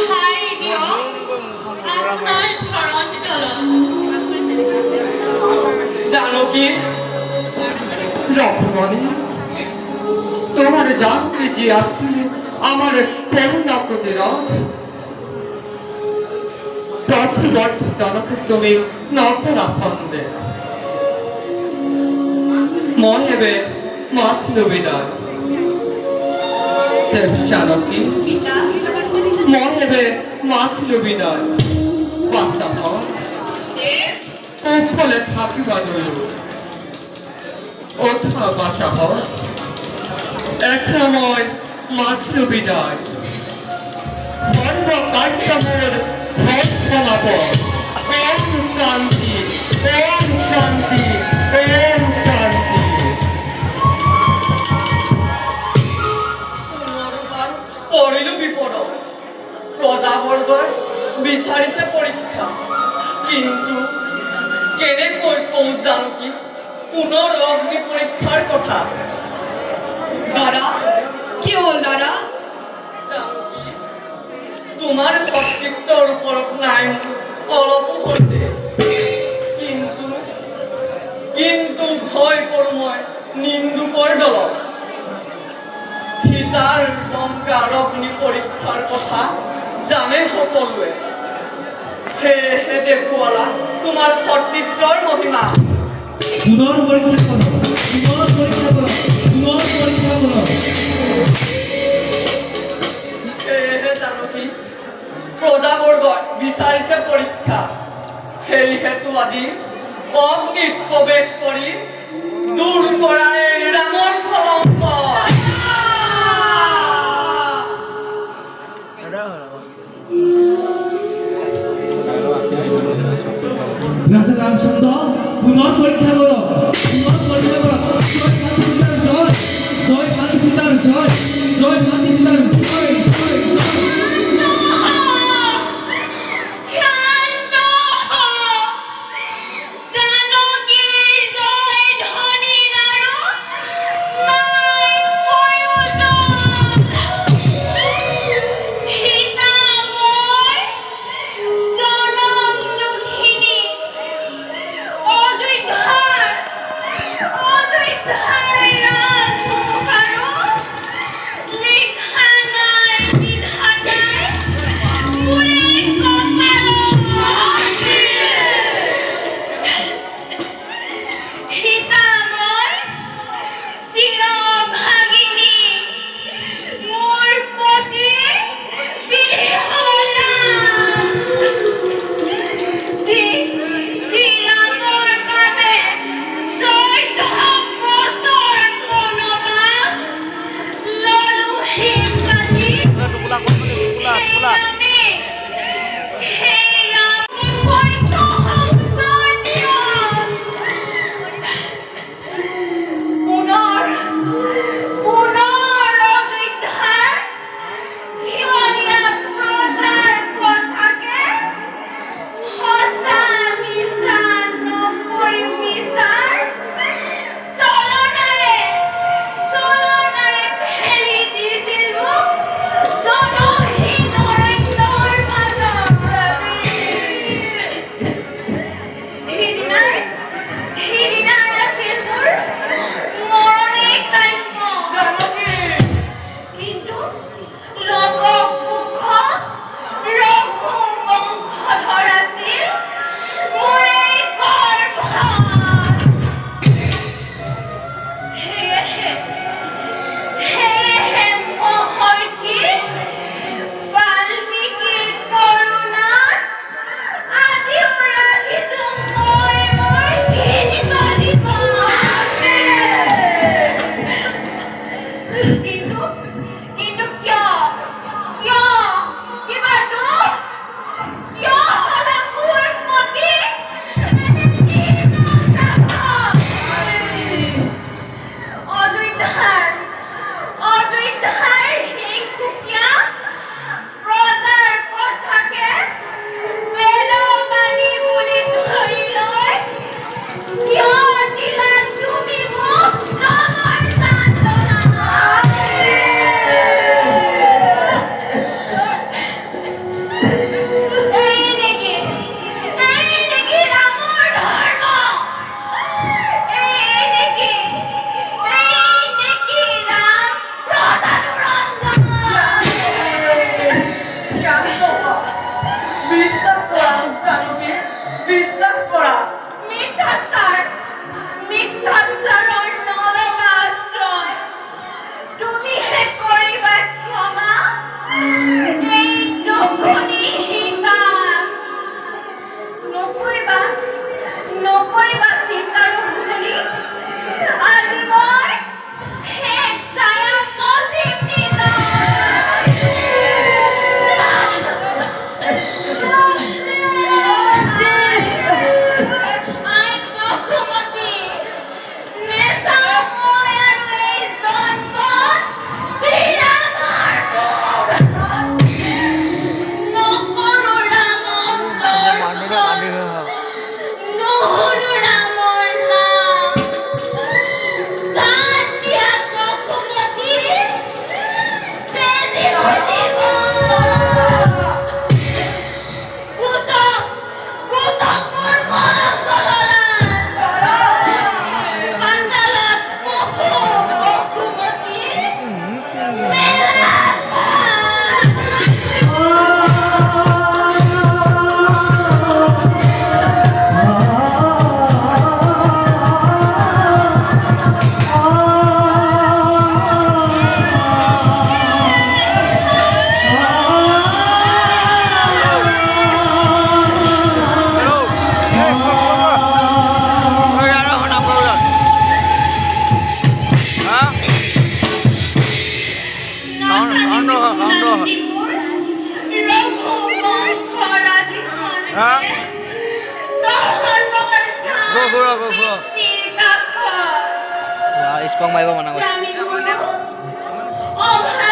ঠাই দিয়ক আপোনাৰ চৰণ তলত। জানকী রকমানি তোমার জানতে যে আসলে আমার করুণা প্রতিরোধ প্রতিবর্ষ জনকে তুমি নকল আপন্দে মন হেবে মাতৃ বিদায় জানকী পিতা মন হেবে মাতৃ বিদায় বাসা হয় ফলে থাকিবা দৈব অথা বাসা হয় একসময় মাতৃ বিদায় সর্বকার্যমোর ভোগ সমাপন ওম শান্তি ওম শান্তি ওম শান্তি। পুনর্বার পড়িল বিপদ প্ৰজাবৰ্গৰ বিচাৰিছে পৰীক্ষা কিন্তু কেনেকৈ কওঁ জানকী পুনৰ অগ্নি পৰীক্ষাৰ কথা। দাদা কি হ'ল দাদা? জানকী তোমাৰ কৰ্তৃত্বৰ ওপৰত নাই মোৰ অলপো সন্দেহ কিন্তু কিন্তু ভয় কৰোঁ মই নিন্দুকৰ দলত। সীতাৰ লংকাৰ অগ্নি পৰীক্ষাৰ কথা জানে সকলোৱে সেয়েহে দেখুৱালা তোমাৰ কৰ্তৃত্বৰ মহিমা। পুনৰ পৰীক্ষা কৰো পুনৰ পৰীক্ষা কৰো পুনৰ পৰীক্ষা কৰো। সেয়েহে জানকী প্ৰজাবৰ্গই বিচাৰিছে পৰীক্ষা সেইহেতু আজি অগ্নিত প্ৰৱেশ কৰি দূৰ কৰা এই ৰামৰ কলংক। ৰাজা ৰামচন্দ্ৰ পুনৰ পৰীক্ষা কৰো পুনৰ পৰীক্ষা কৰো। জয় মাতৃ পিতাৰ জয় জয় মাতৃ পিতাৰ জয় জয় মাতৃ পিতাৰ জয় জয় হা ঘূৰ স্পং মাৰিব মানা কৰিছে স্বামী গুৰু অভাগী